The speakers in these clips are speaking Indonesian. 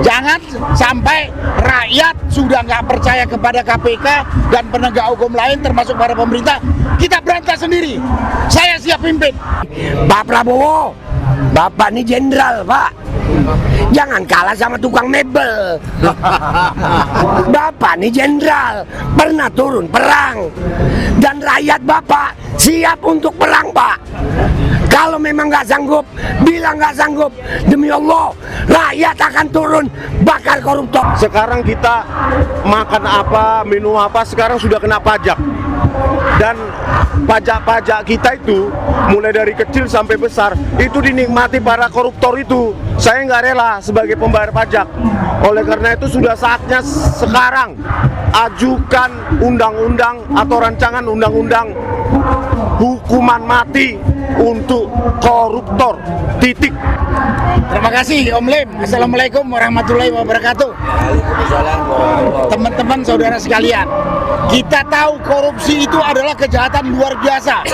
Jangan sampai rakyat sudah nggak percaya kepada KPK dan penegak hukum lain termasuk para pemerintah, kita berantas sendiri. Saya siap pimpin. Pak Prabowo, Bapak ini jenderal, Pak. Jangan kalah sama tukang mebel. Bapak ini jenderal, pernah turun perang. Dan rakyat Bapak siap untuk perang, Pak. Kalau memang nggak sanggup, bilang nggak sanggup. Demi Allah, rakyat akan turun bakar koruptor. Sekarang kita makan apa, minum apa, sekarang sudah kena pajak. Dan pajak-pajak kita itu mulai dari kecil sampai besar itu dinikmati para koruptor itu. Saya nggak rela sebagai pembayar pajak. Oleh karena itu sudah saatnya sekarang ajukan undang-undang atau rancangan undang-undang hukuman mati untuk koruptor. Titik. Terima kasih Om Lim. Assalamualaikum warahmatullahi wabarakatuh. Teman-teman saudara sekalian, kita tahu korupsi itu adalah kejahatan luar biasa,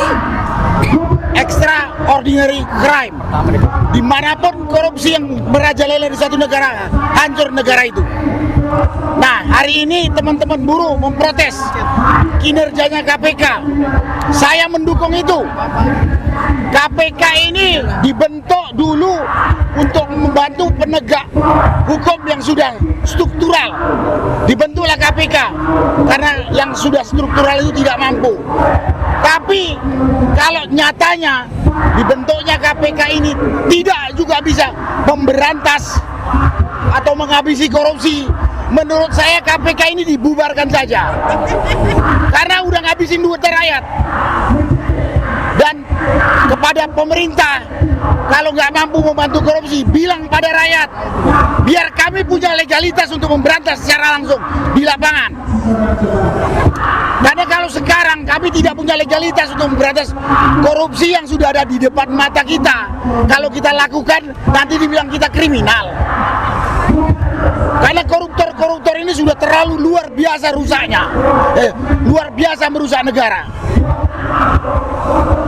extraordinary crime. Dimanapun korupsi yang merajalela di satu negara, hancur negara itu. Nah, hari ini teman-teman buruh memprotes kinerjanya KPK. Saya mendukung itu. KPK ini dibentuk dulu untuk membantu penegak hukum yang sudah struktural. Dibentuklah KPK karena yang sudah struktural itu tidak mampu. Tapi kalau nyatanya dibentuknya KPK ini tidak juga bisa memberantas atau menghabisi korupsi, menurut saya KPK ini dibubarkan saja. Karena udah ngabisin duit rakyat. Dan kepada pemerintah, kalau nggak mampu membantu korupsi, bilang pada rakyat, biar kami punya legalitas untuk memberantas secara langsung di lapangan. Karena kalau sekarang kami tidak punya legalitas untuk memberantas korupsi yang sudah ada di depan mata kita, kalau kita lakukan nanti dibilang kita kriminal. Karena koruptor-koruptor ini sudah terlalu luar biasa rusaknya, luar biasa merusak negara.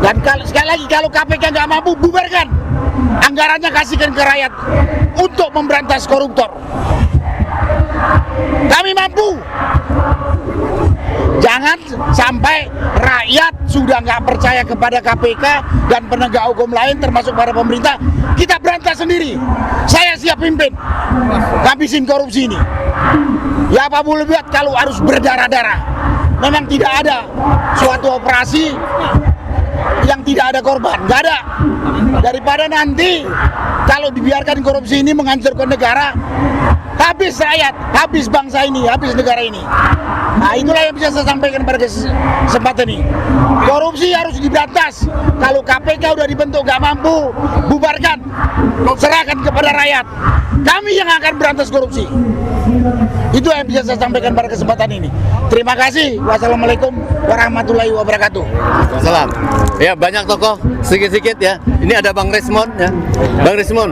Dan sekali lagi, kalau KPK nggak mampu, bubarkan. Anggarannya kasihkan ke rakyat untuk memberantas koruptor. Kami mampu. Jangan sampai rakyat sudah nggak percaya kepada KPK dan penegak hukum lain termasuk para pemerintah, kita berantas sendiri. Saya siap pimpin habisin korupsi ini. Ya apa boleh buat kalau harus berdarah-darah. Memang tidak ada suatu operasi yang tidak ada korban, nggak ada. Daripada nanti kalau dibiarkan korupsi ini menghancurkan negara, habis rakyat, habis bangsa ini, habis negara ini. Nah, itulah yang bisa saya sampaikan pada kesempatan ini. Korupsi harus diberantas. Kalau KPK udah dibentuk nggak mampu, bubarkan, serahkan kepada rakyat. Kami yang akan berantas korupsi. Itu yang bisa saya sampaikan pada kesempatan ini. Terima kasih. Wassalamualaikum warahmatullahi wabarakatuh. Salam. Ya, banyak tokoh, sedikit-sedikit ya. Ini ada Bang Resmond ya. Bang Resmond,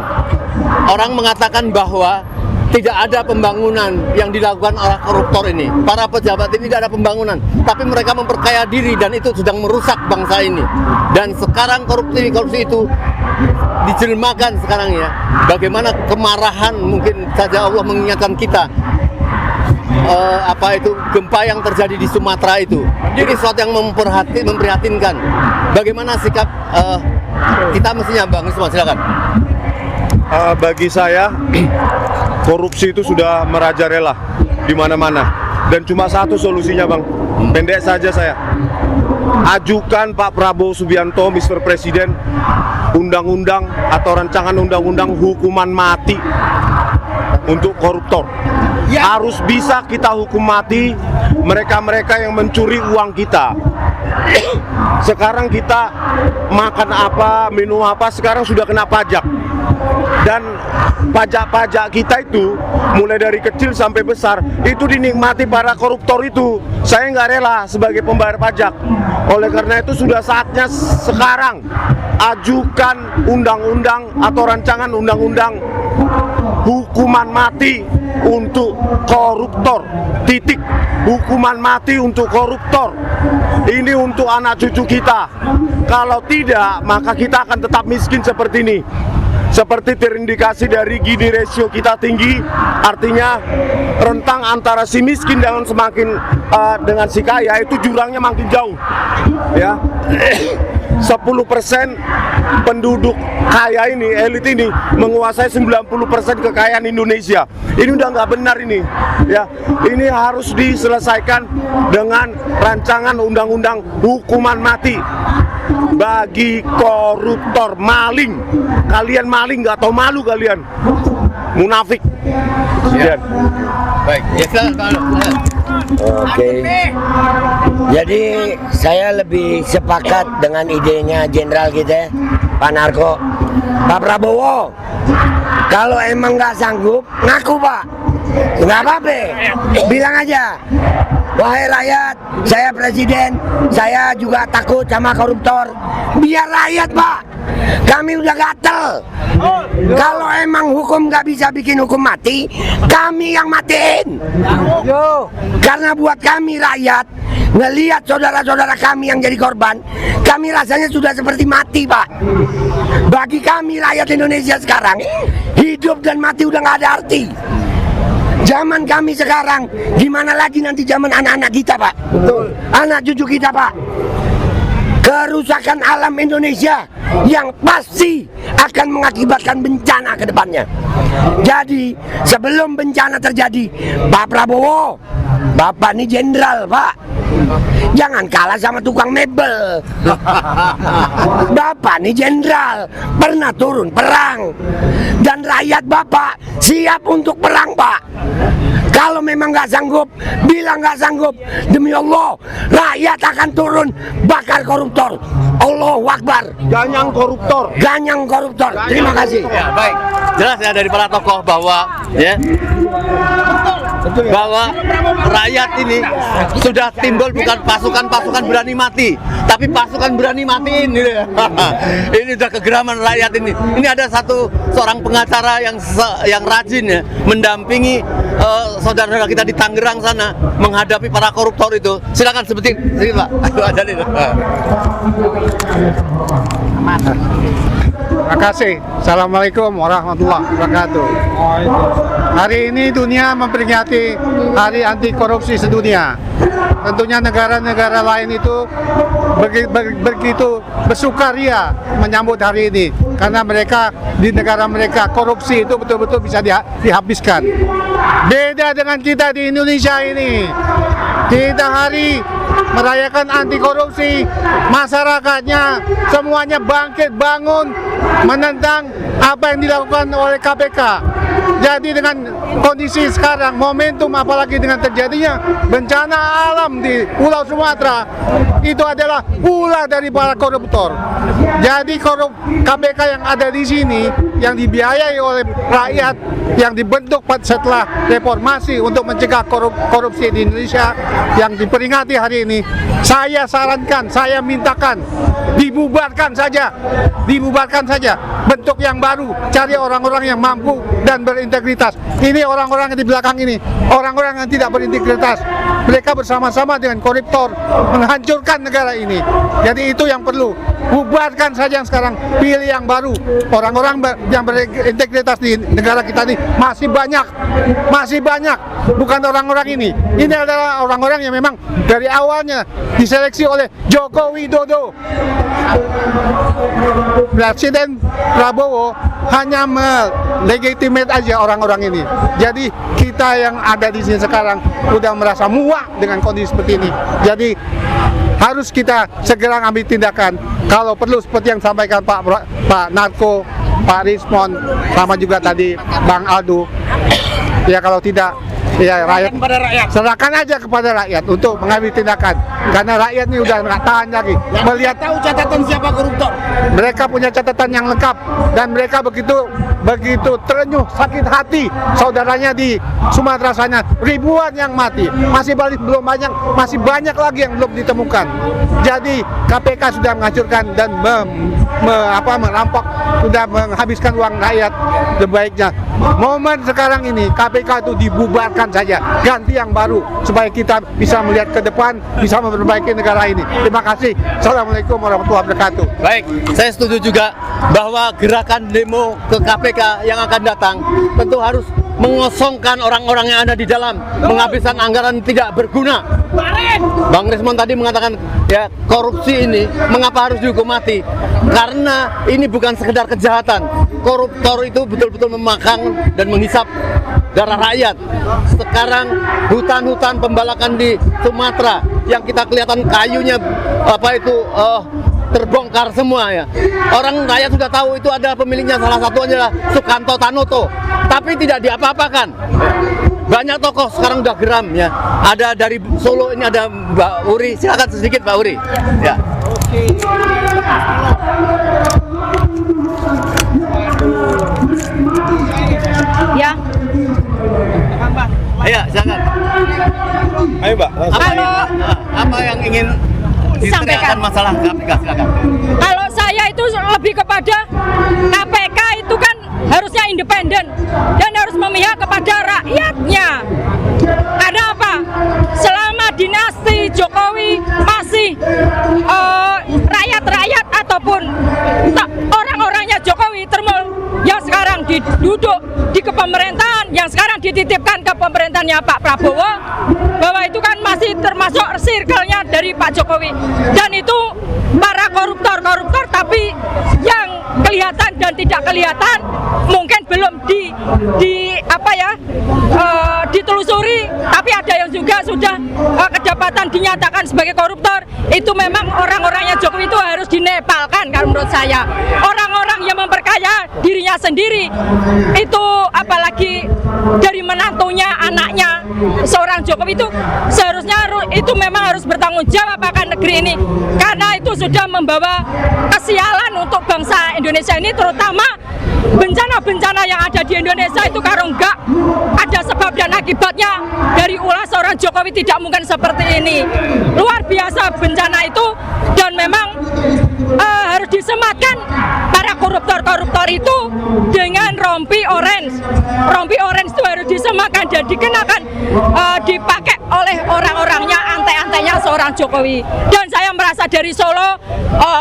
orang mengatakan bahwa tidak ada pembangunan yang dilakukan oleh koruptor ini. Para pejabat ini tidak ada pembangunan, tapi mereka memperkaya diri dan itu sedang merusak bangsa ini. Dan sekarang korupsi itu dijelmakan sekarang ya. Bagaimana kemarahan, mungkin saja Allah mengingatkan kita gempa yang terjadi di Sumatera itu. Jadi sesuatu yang memprihatinkan. Bagaimana sikap kita mestinya, Bang Resmond, silakan. Bagi saya korupsi itu sudah merajalela di mana-mana dan cuma satu solusinya, Bang. Pendek saja saya. Ajukan Pak Prabowo Subianto, Mr. Presiden, undang-undang atau rancangan undang-undang hukuman mati untuk koruptor. Ya. Harus bisa kita hukum mati mereka-mereka yang mencuri uang kita. Sekarang kita makan apa, minum apa, sekarang sudah kena pajak. Dan pajak-pajak kita itu mulai dari kecil sampai besar itu dinikmati para koruptor itu. Saya nggak rela sebagai pembayar pajak. Oleh karena itu sudah saatnya sekarang ajukan undang-undang atau rancangan undang-undang hukuman mati untuk koruptor. Titik. Hukuman mati untuk koruptor. Ini untuk anak cucu kita. Kalau tidak, maka kita akan tetap miskin seperti ini. seperti terindikasi dari Gini ratio kita tinggi, artinya rentang antara si miskin dengan dengan si kaya itu jurangnya makin jauh, ya. 10% penduduk kaya ini, elit ini menguasai 90% kekayaan Indonesia. Ini udah nggak benar ini, ya. Ini harus diselesaikan dengan rancangan undang-undang hukuman mati bagi koruptor, maling. Kalian maling, nggak tahu malu kalian, munafik. Ya. Baik, ya silakan. Oke. Jadi saya lebih sepakat dengan idenya jenderal kita, Pak Narko. Pak Prabowo, kalau emang nggak sanggup, ngaku Pak. Nggak apa-apa, bilang aja. Wahai rakyat, saya presiden, saya juga takut sama koruptor. Biar rakyat Pak, kami udah gatel. Kalau emang hukum nggak bisa bikin hukum mati, kami yang matiin. Karena buat kami rakyat, ngelihat saudara-saudara kami yang jadi korban, kami rasanya sudah seperti mati Pak. Bagi kami rakyat Indonesia sekarang, hidup dan mati udah nggak ada arti. Zaman kami sekarang, gimana lagi nanti zaman anak-anak kita Pak? Betul. Anak cucu kita Pak. Kerusakan alam Indonesia yang pasti akan mengakibatkan bencana ke depannya. Jadi sebelum bencana terjadi, Pak Prabowo, Bapak ini jenderal Pak, jangan kalah sama tukang mebel. Bapak ini jenderal, pernah turun perang, dan rakyat Bapak siap untuk perang Pak. Kalau memang nggak sanggup, bilang nggak sanggup. Demi Allah, rakyat akan turun bakar koruptor. Allahu Akbar. Ganyang koruptor. Ganyang koruptor. Terima kasih. Ya, baik. Jelas ya dari para tokoh bahwa rakyat ini sudah timbul bukan pasukan berani mati, tapi pasukan berani matiin gitu ya. Ini sudah kegeraman rakyat ini. Ini ada seorang pengacara yang rajin ya mendampingi saudara-saudara kita di Tangerang sana menghadapi para koruptor itu. Silakan seperti Pak. Terima kasih. Assalamualaikum warahmatullahi wabarakatuh. Hari ini dunia memperingati Hari Anti Korupsi Sedunia. Tentunya negara-negara lain itu begitu bersukaria menyambut hari ini karena mereka di negara mereka korupsi itu betul-betul bisa dihabiskan. Beda dengan kita di Indonesia ini. Kita hari merayakan anti korupsi, masyarakatnya semuanya bangkit bangun menentang apa yang dilakukan oleh KPK. Jadi dengan kondisi sekarang, momentum apalagi dengan terjadinya bencana alam di Pulau Sumatera, itu adalah ulah dari para koruptor. Jadi KPK yang ada di sini, yang dibiayai oleh rakyat, yang dibentuk setelah reformasi untuk mencegah korupsi di Indonesia, yang diperingati hari ini, saya sarankan, saya mintakan, dibubarkan saja, bentuk yang baru, cari orang-orang yang mampu dan berintegritas. Ini orang-orang yang di belakang ini, orang-orang yang tidak berintegritas. Mereka bersama-sama dengan koruptor menghancurkan negara ini. Jadi itu yang perlu, bubarkan saja yang sekarang, pilih yang baru. Orang-orang yang berintegritas di negara kita ini masih banyak, bukan orang-orang ini. Ini adalah orang-orang yang memang dari awalnya diseleksi oleh Joko Widodo. Presiden Prabowo hanya melegitimate aja orang-orang ini. Jadi kita yang ada di sini sekarang udah merasa muak dengan kondisi seperti ini. Jadi harus kita segera ambil tindakan. Kalau perlu seperti yang disampaikan Pak Narko, Pak Rismon, sama juga tadi Bang Aldo. Ya kalau tidak, ya rakyat, serahkan aja kepada rakyat untuk mengambil tindakan. Karena rakyat ini udah nggak tahan lagi. Melihat tahu catatan siapa koruptor. Mereka punya catatan yang lengkap dan mereka begitu terenyuh, sakit hati. Saudaranya di Sumatera sana ribuan yang mati, masih banyak lagi yang belum ditemukan. Jadi KPK sudah menghancurkan dan merampok, sudah menghabiskan uang rakyat. Sebaiknya momen sekarang ini KPK itu dibubarkan. tinggalkan saja, ganti yang baru supaya kita bisa melihat ke depan, bisa memperbaiki negara ini. Terima kasih. Assalamualaikum warahmatullahi wabarakatuh. Baik, saya setuju juga bahwa gerakan demo ke KPK yang akan datang tentu harus mengosongkan orang-orang yang ada di dalam, menghabiskan anggaran tidak berguna. Bang Rismon tadi mengatakan ya korupsi ini mengapa harus dihukum mati? Karena ini bukan sekedar kejahatan. Koruptor itu betul-betul memakan dan menghisap darah rakyat. Sekarang hutan-hutan pembalakan di Sumatera yang kita kelihatan kayunya terbongkar semua ya. Orang rakyat sudah tahu itu ada pemiliknya, salah satu adalah Sukanto Tanoto, tapi tidak diapa-apakan. Banyak tokoh sekarang udah geram ya. Ada dari Solo ini ada Mbak Uri, silakan sedikit Mbak Uri. Ya. Ya. Ayo, silakan. Ayo Mbak. Apa yang ingin disampaikan masalah KPK, silakan. Kalau saya itu lebih kepada KPK itu kan harusnya independen dan harus memihak kepada rakyatnya. Karena apa? Selama dinasti Jokowi masih rakyat-rakyat ataupun orang-orangnya Jokowi yang sekarang duduk di kepemerintahan, yang sekarang dititipkan ke pemerintahnya Pak Prabowo, bahwa itu kan masih termasuk circle-nya dari Pak Jokowi. Dan itu para koruptor tapi yang kelihatan dan tidak kelihatan mungkin belum ditelusuri, tapi ada yang juga sudah kedapatan dinyatakan sebagai koruptor. Itu memang orang-orangnya Jokowi itu harus dinepalkan kalau menurut saya. Orang-orang yang memperkaya dirinya sendiri itu, apalagi dari menantunya, anaknya seorang Jokowi itu seharusnya itu memang harus bertanggung jawab akan negeri ini, karena itu sudah membawa kesialan untuk bangsa Indonesia ini, terutama bencana-bencana yang ada di Indonesia itu kalau enggak ada sebab dan akibatnya dari ulah seorang Jokowi tidak mungkin seperti ini. Luar biasa bencana itu, dan memang harus disematkan para koruptor itu dengan rompi orange. Rompi orange itu harus disematkan dan dikenakan, dipakai oleh orang-orangnya, antek-anteknya seorang Jokowi. Dan saya merasa dari Solo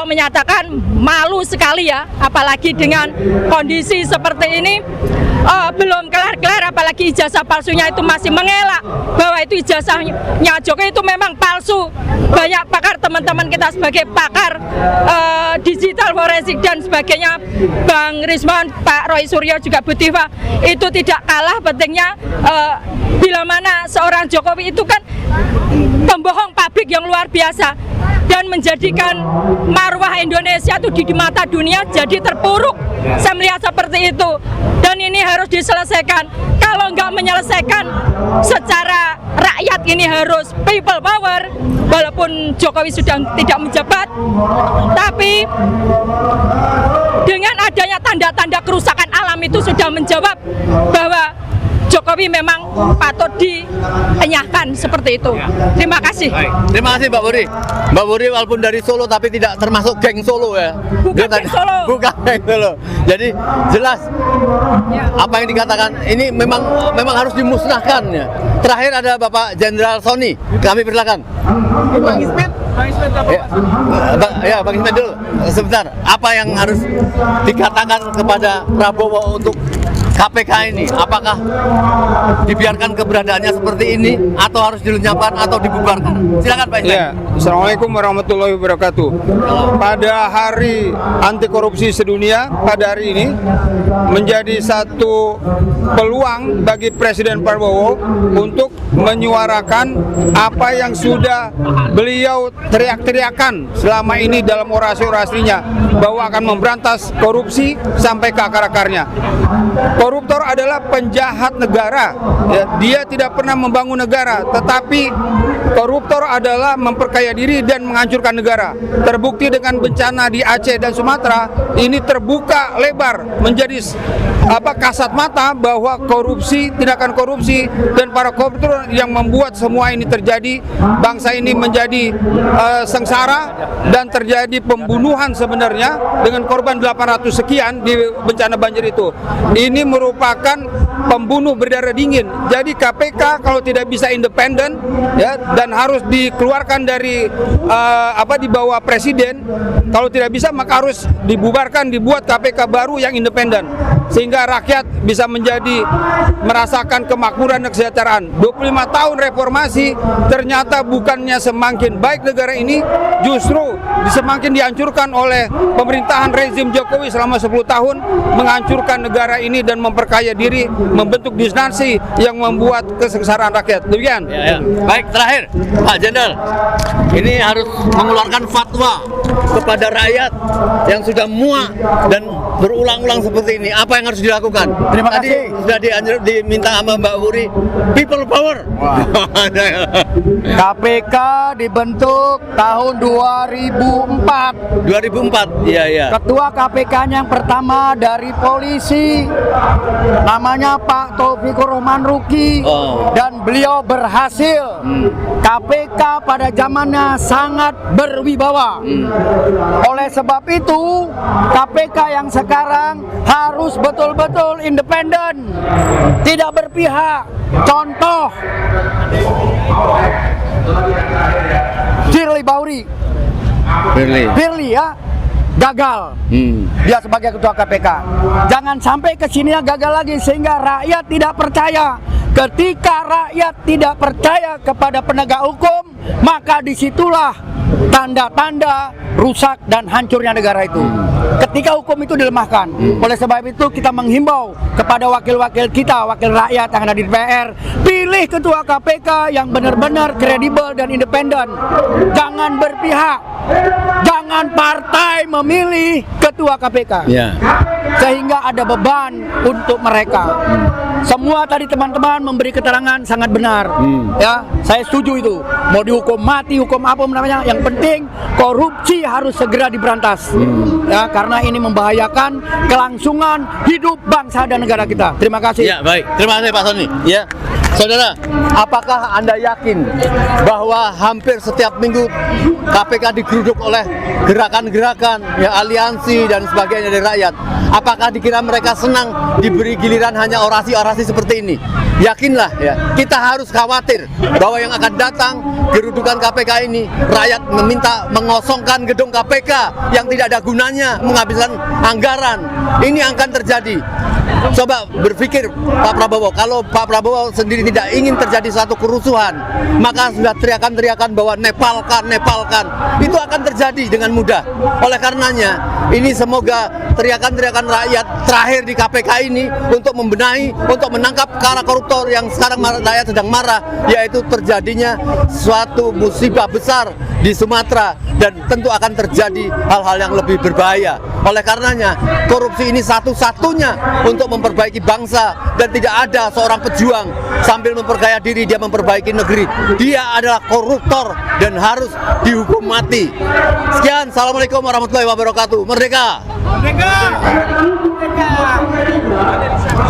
menyatakan malu sekali ya, apalagi dengan kondisi seperti ini. Belum kelar-kelar, apalagi ijazah palsunya itu masih mengelak bahwa itu ijazahnya Jokowi itu memang palsu. Banyak pakar, teman-teman kita sebagai pakar digital forensik dan sebagainya, Bang Rismon, Pak Roy Suryo, juga Bu Tifa, itu tidak kalah pentingnya bila mana seorang Jokowi itu kan pembohong publik yang luar biasa dan menjadikan marwah Indonesia itu di mata dunia jadi terpuruk. Saya melihat seperti itu, dan ini harus diselesaikan. Kalau nggak menyelesaikan secara rakyat, ini harus people power, walaupun Jokowi sudah tidak menjabat, tapi dengan adanya tanda-tanda kerusakan alam itu sudah menjawab bahwa Jokowi memang patut dienyahkan seperti itu. Terima kasih. Baik. Terima kasih Mbak Wuri. Mbak Wuri walaupun dari Solo tapi tidak termasuk geng Solo ya. Bukan geng Solo. Bukan geng Solo. Jadi jelas apa yang dikatakan ini memang harus dimusnahkan ya. Terakhir ada Bapak Jenderal Sony. Kami persilakan. Bang Ismet dulu. Sebentar. Apa yang harus dikatakan kepada Prabowo untuk KPK ini? Apakah dibiarkan keberadaannya seperti ini atau harus dilenyapkan atau dibubarkan? Silakan Pak Ismet. Ya, Assalamualaikum warahmatullahi wabarakatuh. Pada hari anti korupsi sedunia, pada hari ini menjadi satu peluang bagi Presiden Prabowo untuk menyuarakan apa yang sudah beliau teriak-teriakan selama ini dalam orasi-orasinya, bahwa akan memberantas korupsi sampai ke akar-akarnya. Koruptor adalah penjahat negara, ya, dia tidak pernah membangun negara, tetapi koruptor adalah memperkaya diri dan menghancurkan negara. Terbukti dengan bencana di Aceh dan Sumatera, ini terbuka lebar menjadi kasat mata bahwa korupsi, tindakan korupsi dan para koruptor yang membuat semua ini terjadi. Bangsa ini menjadi sengsara dan terjadi pembunuhan sebenarnya dengan korban 800 sekian di bencana banjir itu. Ini merupakan pembunuh berdarah dingin. Jadi KPK kalau tidak bisa independen ya dan harus dikeluarkan dari di bawah presiden, kalau tidak bisa maka harus dibubarkan, dibuat KPK baru yang independen sehingga rakyat bisa merasakan kemakmuran dan kesejahteraan. 25 tahun reformasi ternyata bukannya semakin baik negara ini, justru semakin dihancurkan oleh pemerintahan rezim Jokowi selama 10 tahun, menghancurkan negara ini dan memperkaya diri, membentuk dinasti yang membuat kesengsaraan rakyat. Demikian. Ya. Baik, terakhir Pak Jenderal, ini harus mengeluarkan fatwa kepada rakyat yang sudah muak dan berulang-ulang seperti ini. Apa yang harus dilakukan? Terima Tadi kasih. sudah diminta sama Mbak Wuri, people power. KPK dibentuk tahun 2004. 2004, iya. Ketua KPK-nya yang pertama dari polisi, namanya Pak Taufikur Rahman Ruki, dan beliau berhasil. KPK pada zamannya sangat berwibawa. Oleh sebab itu, KPK yang sekarang harus betul-betul independen, tidak berpihak. Contoh, Firly Bahuri, Firly ya, gagal. Dia sebagai ketua KPK. Jangan sampai kesininya gagal lagi sehingga rakyat tidak percaya. Ketika rakyat tidak percaya kepada penegak hukum, maka disitulah tanda-tanda rusak dan hancurnya negara itu. Ketika hukum itu dilemahkan. Oleh sebab itu kita menghimbau kepada wakil-wakil kita, wakil rakyat yang ada di DPR, pilih ketua KPK yang benar-benar kredibel dan independen. Jangan berpihak. Jangan partai memilih ketua KPK. Sehingga ada beban untuk mereka. Semua tadi teman-teman memberi keterangan sangat benar. Ya, saya setuju itu. Mau dihukum mati, hukum apa namanya, yang penting korupsi harus segera diberantas. Ya, karena ini membahayakan kelangsungan hidup bangsa dan negara kita. Terima kasih. Ya, baik. Terima kasih Pak Soni. Ya. Saudara, apakah Anda yakin bahwa hampir setiap minggu KPK digeruduk oleh gerakan-gerakan, ya, aliansi dan sebagainya dari rakyat? Apakah dikira mereka senang diberi giliran hanya orasi-orasi seperti ini? Yakinlah, ya, kita harus khawatir bahwa yang akan datang gerudukan KPK ini, rakyat meminta mengosongkan gedung KPK yang tidak ada gunanya, menghabiskan anggaran. Ini akan terjadi. Coba berpikir Pak Prabowo, kalau Pak Prabowo sendiri tidak ingin terjadi satu kerusuhan, maka sudah teriakan-teriakan bahwa nepalkan, itu akan terjadi dengan mudah. Oleh karenanya, ini semoga teriakan-teriakan rakyat terakhir di KPK ini untuk membenahi, untuk menangkap para koruptor yang sekarang rakyat sedang marah, yaitu terjadinya suatu musibah besar di Sumatera dan tentu akan terjadi hal-hal yang lebih berbahaya. Oleh karenanya, korupsi ini satu-satunya untuk memperbaiki bangsa dan tidak ada seorang pejuang sambil memperkaya diri dia memperbaiki negeri. Dia adalah koruptor dan harus dihukum mati. Sekian, Assalamualaikum warahmatullahi wabarakatuh. Merdeka! Merdeka!